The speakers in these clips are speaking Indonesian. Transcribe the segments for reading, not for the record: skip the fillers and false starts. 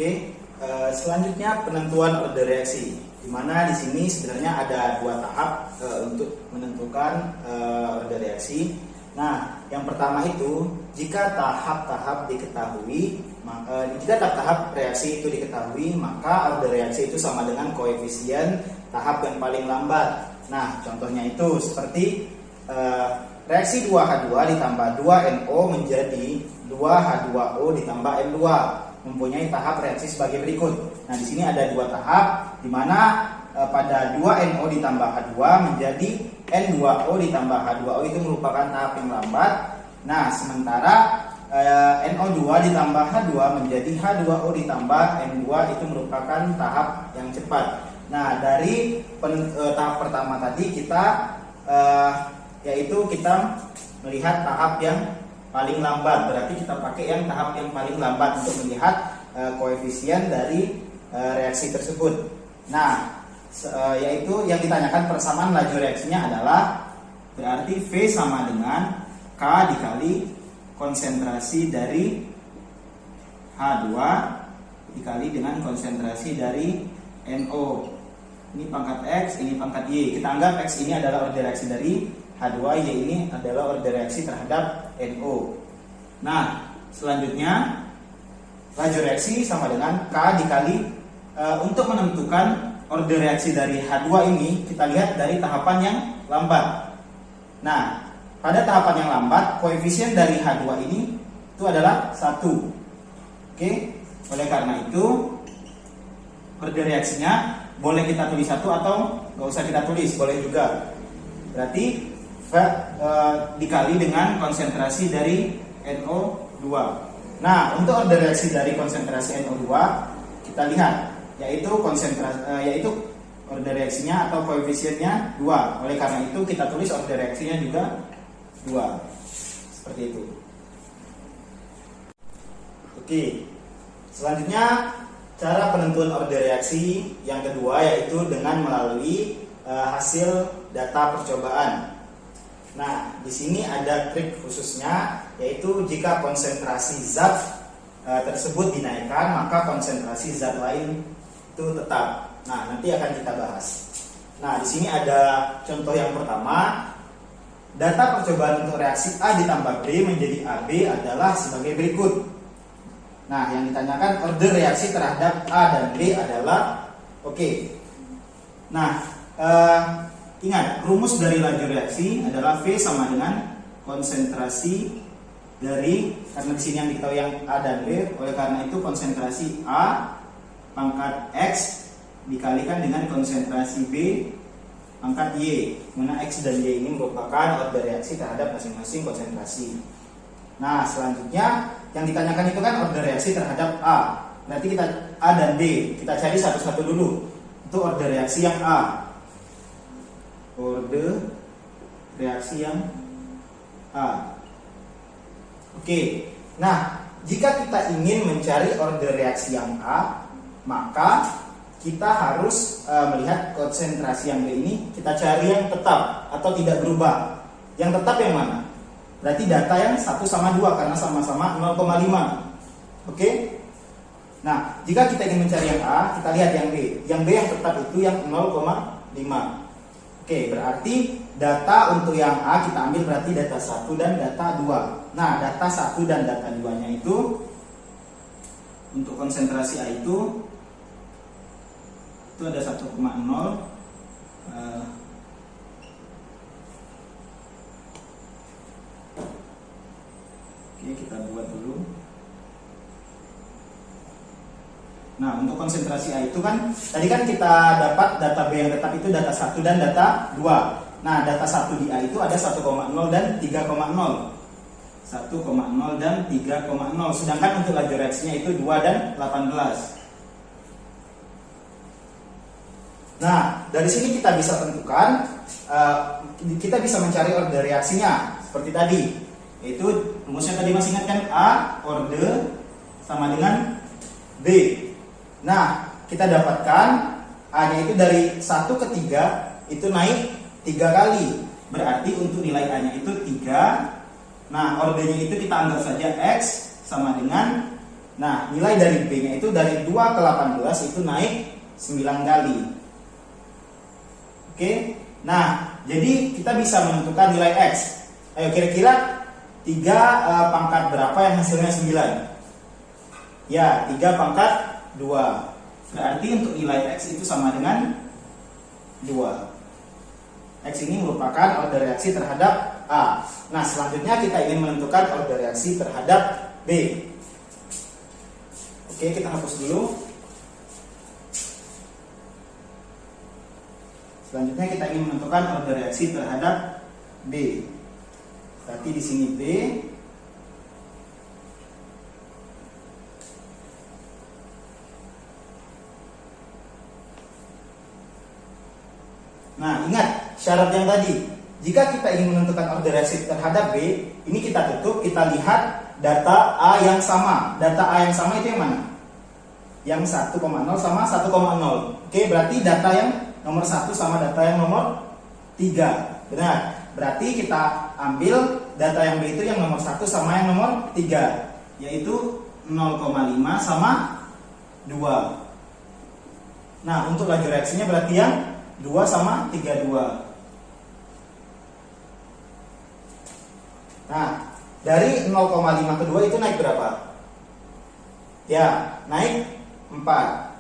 Oke, selanjutnya penentuan order reaksi, di mana di sini sebenarnya ada dua tahap untuk menentukan order reaksi. Nah, yang pertama itu jika tahap-tahap diketahui, jika tahap-tahap reaksi itu diketahui, maka order reaksi itu sama dengan koefisien tahap yang paling lambat. Nah, contohnya itu seperti reaksi 2H2 ditambah 2NO menjadi 2H2O ditambah N2, mempunyai tahap reaksi sebagai berikut. Nah, di sini ada dua tahap, di mana pada 2NO ditambah H2 menjadi N2O ditambah H2O itu merupakan tahap yang lambat. Nah, sementara NO2 ditambah H2 menjadi H2O ditambah N2 itu merupakan tahap yang cepat. Nah, dari tahap pertama tadi kita yaitu kita melihat tahap yang paling lambat, berarti kita pakai yang tahap yang paling lambat untuk melihat koefisien dari reaksi tersebut. Nah, yaitu yang ditanyakan persamaan laju reaksinya adalah berarti V sama dengan K dikali konsentrasi dari H2 dikali dengan konsentrasi dari NO. Ini pangkat X, ini pangkat Y. Kita anggap X ini adalah order reaksi dari H2, Y ini adalah order reaksi terhadap NO. Nah, selanjutnya laju reaksi sama dengan K dikali untuk menentukan order reaksi dari H2 ini, kita lihat dari tahapan yang lambat. Nah, pada tahapan yang lambat, koefisien dari H2 ini itu adalah 1. Oke, oleh karena itu order reaksinya boleh kita tulis 1 atau nggak usah kita tulis, boleh juga. Berarti dikali dengan konsentrasi dari NO2. Nah, untuk order reaksi dari konsentrasi NO2 kita lihat, yaitu order reaksinya atau koefisiennya 2. Oleh karena itu kita tulis order reaksinya juga 2. Seperti itu. Oke. Selanjutnya cara penentuan order reaksi yang kedua yaitu dengan melalui hasil data percobaan. Nah, di sini ada trik khususnya, yaitu jika konsentrasi zat tersebut dinaikkan, maka konsentrasi zat lain itu tetap. Nah, nanti akan kita bahas. Nah, di sini ada contoh yang pertama. Data percobaan untuk reaksi A ditambah B menjadi AB adalah sebagai berikut. Nah, yang ditanyakan order reaksi terhadap A dan B adalah oke. Nah, ingat, rumus dari laju reaksi adalah V sama dengan konsentrasi dari, karena di sini yang diketahui yang A dan B, oleh karena itu konsentrasi A pangkat X dikalikan dengan konsentrasi B pangkat Y, mana X dan Y ini merupakan order reaksi terhadap masing-masing konsentrasi. Nah, selanjutnya yang ditanyakan itu kan order reaksi terhadap A. Nanti kita A dan B, kita cari satu-satu dulu. Itu order reaksi yang A. Order reaksi yang A. Oke. Nah, jika kita ingin mencari order reaksi yang A, maka kita harus melihat konsentrasi yang B ini kita cari yang tetap atau tidak berubah. Yang tetap yang mana? Berarti data yang 1 sama 2 karena sama-sama 0,5. Oke? Nah, jika kita ingin mencari yang A, kita lihat yang B. Yang B yang tetap itu yang 0,5. Oke, berarti data untuk yang A kita ambil berarti data 1 dan data 2. Nah, data 1 dan data 2-nya itu untuk konsentrasi A itu ada 1,0. Oke, kita buat dulu. Nah, untuk konsentrasi A itu kan tadi kan kita dapat data B yang tetap itu data 1 dan data 2. Nah, data 1 di A itu ada 1,0 dan 3,0. 1,0 dan 3,0. Sedangkan untuk laju reaksinya itu 2 dan 18. Nah, dari sini kita bisa tentukan, kita bisa mencari order reaksinya seperti tadi. Yaitu rumusnya tadi masih ingat kan? A order sama dengan B. Nah, kita dapatkan A-nya itu dari 1 ke 3 itu naik 3 kali. Berarti untuk nilai A-nya itu 3. Nah, ordernya itu kita anggap saja X sama dengan Nah, nilai dari B-nya itu dari 2 ke 18 itu naik 9 kali. Oke. Nah, jadi kita bisa menentukan nilai X. Ayo kira-kira 3 pangkat berapa yang hasilnya 9? Ya, 3 pangkat 2. Berarti untuk nilai X itu sama dengan 2. X ini merupakan order reaksi terhadap A. Nah, selanjutnya kita ingin menentukan order reaksi terhadap B. Oke, kita hapus dulu. Selanjutnya kita ingin menentukan order reaksi terhadap B. Berarti di sini B. Nah, ingat syarat yang tadi. Jika kita ingin menentukan order reaksi terhadap B, ini kita tutup, kita lihat data A yang sama. Data A yang sama itu yang mana? Yang 1,0 sama 1,0. Oke, berarti data yang nomor 1 sama data yang nomor 3. Benar. Berarti kita ambil data yang B itu yang nomor 1 sama yang nomor 3, yaitu 0,5 sama 2. Nah, untuk laju reaksinya berarti yang 2 sama 32. Nah, dari 0,5 ke 2 itu naik berapa? Ya, naik 4.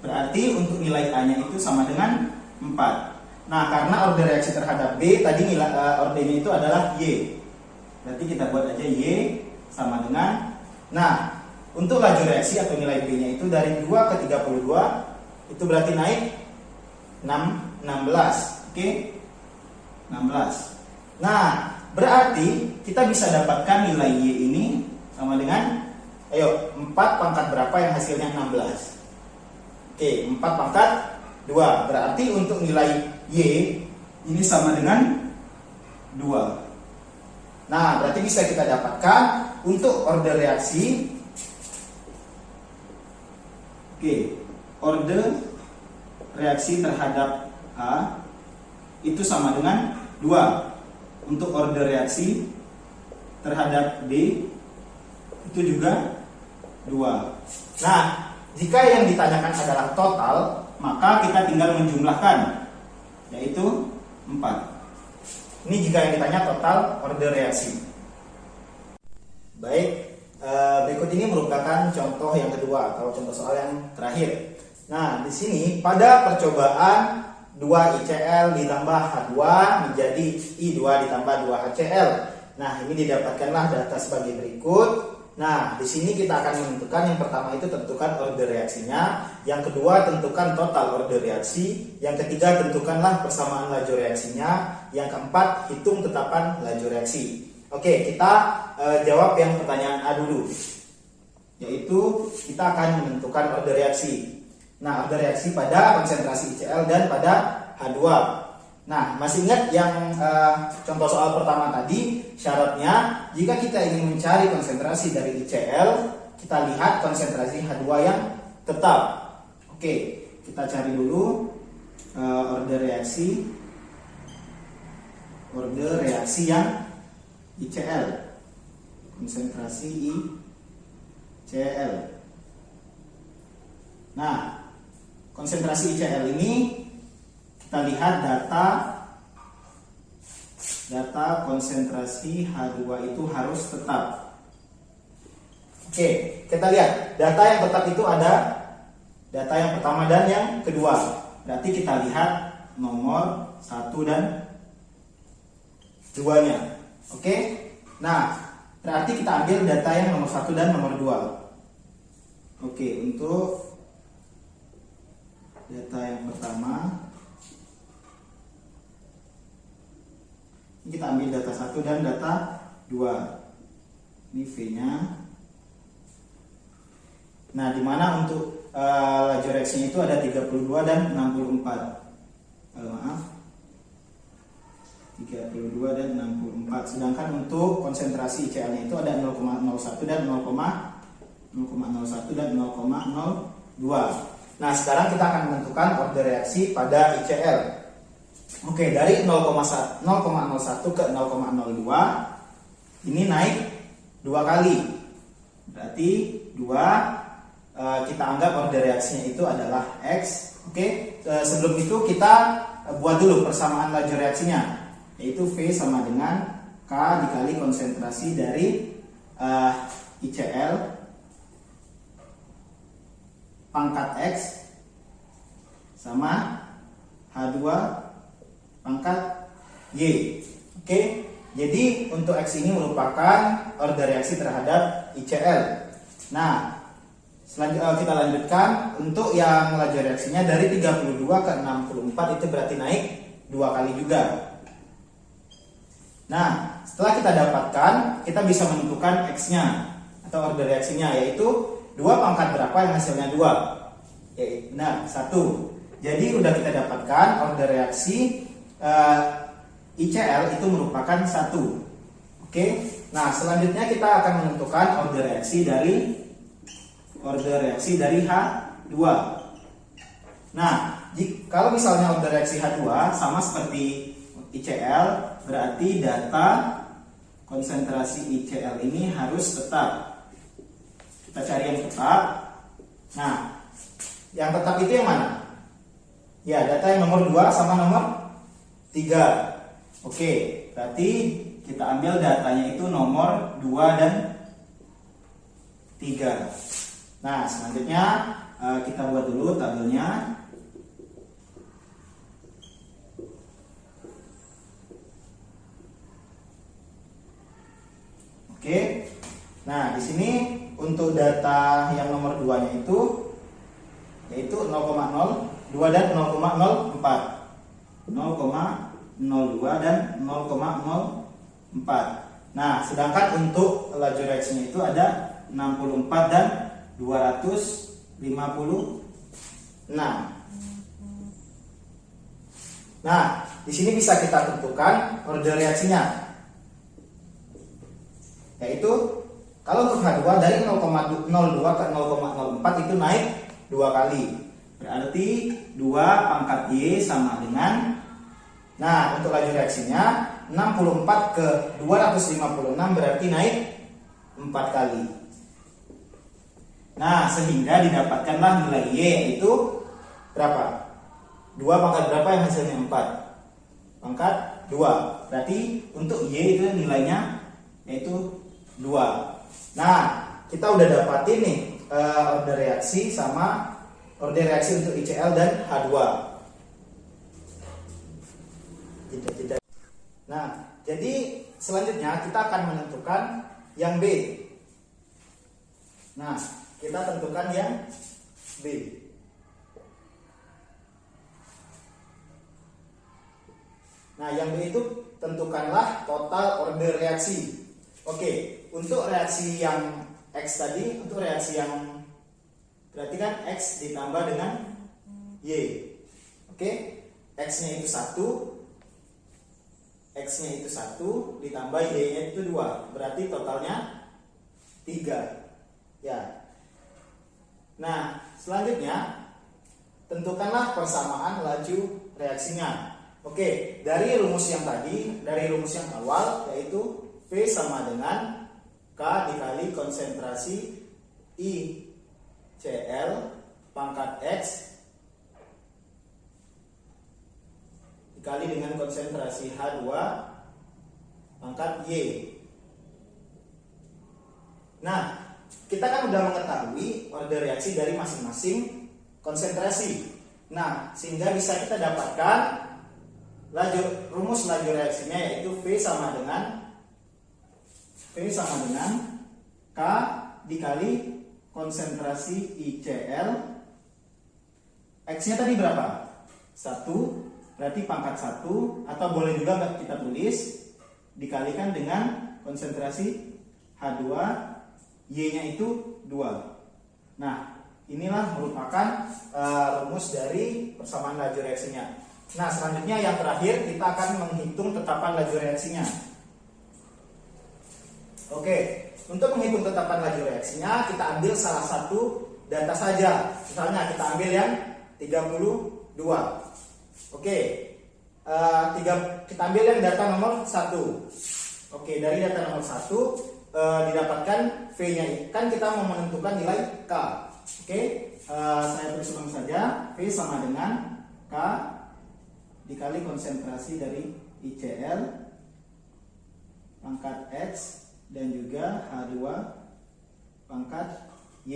Berarti untuk nilai A-nya itu sama dengan 4. Nah, karena order reaksi terhadap B tadi nilai ordernya itu adalah Y. Berarti kita buat aja Y sama dengan. Nah, untuk laju reaksi atau nilai B-nya itu dari 2 ke 32 itu berarti naik 16. Oke? 16. Nah, berarti kita bisa dapatkan nilai Y ini sama dengan, ayo, 4 pangkat berapa yang hasilnya 16? Oke, 4 pangkat 2. Berarti untuk nilai Y ini sama dengan 2. Nah, berarti bisa kita dapatkan untuk order reaksi. Oke, order reaksi terhadap A itu sama dengan 2. Untuk order reaksi terhadap B itu juga 2. Nah, jika yang ditanyakan adalah total, maka kita tinggal menjumlahkan, yaitu 4. Ini jika yang ditanya total order reaksi. Baik, berikut ini merupakan contoh yang kedua atau contoh soal yang terakhir. Nah, di sini pada percobaan 2 ICl ditambah H2 menjadi I2 ditambah 2 HCl. Nah, ini didapatkanlah data sebagai berikut. Nah, di sini kita akan menentukan, yang pertama itu tentukan order reaksinya, yang kedua tentukan total order reaksi, yang ketiga tentukanlah persamaan laju reaksinya, yang keempat hitung tetapan laju reaksi. Oke, kita jawab yang pertanyaan A dulu, yaitu kita akan menentukan order reaksi. Nah, order reaksi pada konsentrasi ICl dan pada H2. Nah, masih ingat yang contoh soal pertama tadi, syaratnya jika kita ingin mencari konsentrasi dari ICl, kita lihat konsentrasi H2 yang tetap. Oke, kita cari dulu order reaksi yang ICl, konsentrasi ICl. Nah, konsentrasi ICl ini kita lihat data konsentrasi H2 itu harus tetap. Oke, kita lihat data yang tetap itu ada data yang pertama dan yang kedua. Berarti kita lihat nomor 1 dan 2-nya. Oke. Nah, berarti kita ambil data yang nomor 1 dan nomor 2. Oke, untuk data yang pertama kita ambil data 1 dan data 2. Ini V-nya. Nah, dimana untuk laju reaksinya itu ada 32 dan 64. Maaf, 32 dan 64. Sedangkan untuk konsentrasi ICl-nya itu ada 0,01 dan 0,01 dan 0,02. Nah, sekarang kita akan menentukan order reaksi pada ICl. Oke, dari 0,01 ke 0,02 ini naik 2 kali. Berarti 2 kita anggap order reaksinya itu adalah X. Oke, sebelum itu kita buat dulu persamaan laju reaksinya, yaitu V sama dengan K dikali konsentrasi dari ICl pangkat X sama H2 pangkat Y. Oke, jadi untuk X ini merupakan order reaksi terhadap ICl. Nah, selanjutnya kita lanjutkan untuk yang laju reaksinya dari 32 ke 64, itu berarti naik 2 kali juga. Nah, setelah kita dapatkan, kita bisa menentukan X-nya atau order reaksinya, yaitu 2 pangkat berapa yang hasilnya 2. Benar, 1. Jadi udah kita dapatkan order reaksi ICl itu merupakan 1. Oke. Nah, selanjutnya kita akan menentukan order reaksi dari H2. Nah, kalau misalnya order reaksi H2 sama seperti ICl, berarti data konsentrasi ICl ini harus tetap. Kita cari yang tetap. Nah, yang tetap itu yang mana? Ya, data yang nomor 2 sama nomor 3. Oke, berarti kita ambil datanya itu nomor 2 dan 3. Nah, selanjutnya kita buat dulu tabelnya. Oke. Nah, di sini untuk data yang nomor 2-nya itu yaitu 0,02 dan 0,04. 0,02 dan 0,04. Nah, sedangkan untuk laju reaksinya itu ada 64 dan 256. Nah, di sini bisa kita tentukan order reaksinya. Yaitu kalau untuk H2 dari 0,02 ke 0,04 itu naik 2 kali. Berarti 2 pangkat Y sama dengan, nah untuk laju reaksinya 64 ke 256 berarti naik 4 kali. Nah, sehingga didapatkanlah nilai Y yaitu berapa? 2 pangkat berapa yang hasilnya 4? Pangkat 2. Berarti untuk Y itu nilainya yaitu 2. Nah, kita udah dapatin nih order reaksi sama order reaksi untuk ICl dan H2. Nah, jadi selanjutnya kita akan menentukan yang B. Nah, kita tentukan yang B. Nah, yang B itu tentukanlah total order reaksi. Oke, untuk reaksi yang X tadi, untuk reaksi yang berarti kan X ditambah dengan Y. Oke, X-nya itu 1, X-nya itu 1 ditambah Y-nya itu 2. Berarti totalnya 3. Ya. Nah, selanjutnya tentukanlah persamaan laju reaksinya. Oke, dari rumus yang tadi, dari rumus yang awal yaitu V sama dengan K dikali konsentrasi ICl pangkat X dikali dengan konsentrasi H2 pangkat Y. Nah, kita kan udah mengetahui order reaksi dari masing-masing konsentrasi. Nah, sehingga bisa kita dapatkan rumus laju reaksinya yaitu V sama dengan K dikali konsentrasi ICl. X-nya tadi berapa? 1, berarti pangkat 1, atau boleh juga kita tulis dikalikan dengan konsentrasi H2, Y-nya itu 2. Nah, inilah merupakan rumus dari persamaan laju reaksinya. Nah, selanjutnya yang terakhir kita akan menghitung tetapan laju reaksinya. Oke, untuk menghitung tetapan laju reaksinya kita ambil salah satu data saja. Misalnya kita ambil yang 32. Oke, kita ambil yang data nomor 1. Oke, dari data nomor 1 didapatkan V-nya. Kan kita mau menentukan nilai K. Oke, saya tulis ulang saja. V sama dengan K dikali konsentrasi dari ICl pangkat X dan juga H2 pangkat Y.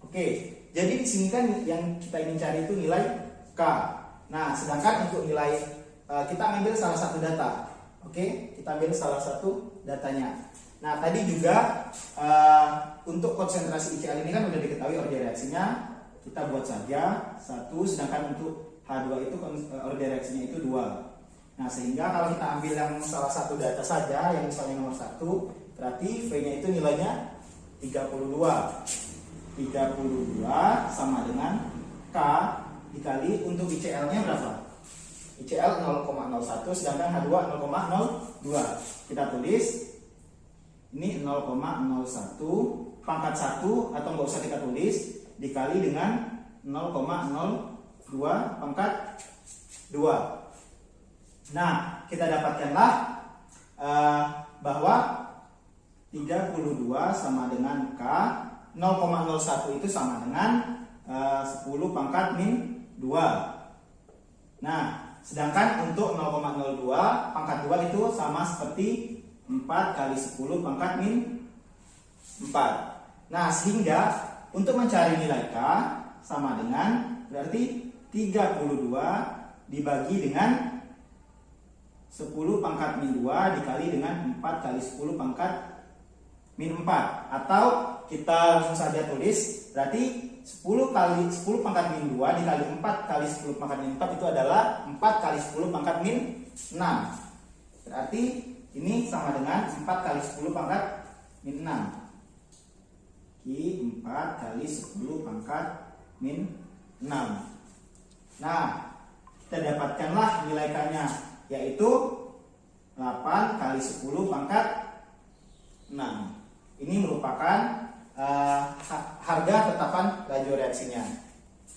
Oke, jadi di sini kan yang kita ingin cari itu nilai K. Nah, sedangkan untuk nilai kita ambil salah satu data. Oke, kita ambil salah satu datanya. Nah, tadi juga untuk konsentrasi ICl ini kan sudah diketahui order reaksinya. Kita buat saja 1, sedangkan untuk H2 itu order reaksinya itu 2. Nah, sehingga kalau kita ambil yang salah satu data saja, yang misalnya nomor 1, berarti V-nya itu nilainya 32. 32 sama dengan K dikali untuk ICl-nya berapa? ICl 0,01 sedangkan H2 0,02. Kita tulis ini 0,01 pangkat 1 atau nggak usah kita tulis dikali dengan 0,02 pangkat 2. Nah, kita dapatkanlah bahwa 32 sama dengan K, 0,01 itu sama dengan 10 pangkat min 2. Nah, sedangkan untuk 0,02 pangkat 2 itu sama seperti 4 kali 10 pangkat min 4. Nah, sehingga untuk mencari nilai K sama dengan berarti 32 dibagi dengan 10 pangkat min 2 dikali dengan 4 kali 10 pangkat min 4. Atau kita langsung saja tulis berarti 10 pangkat min 2 dikali 4 kali 10 pangkat min 4 itu adalah 4 kali 10 pangkat min 6. Berarti ini sama dengan 4 kali 10 pangkat min 6. 4 kali 10 pangkat min 6. Nah, kita dapatkanlah nilai K-nya, yaitu 8 kali 10 pangkat 6. Ini merupakan harga tetapan laju reaksinya.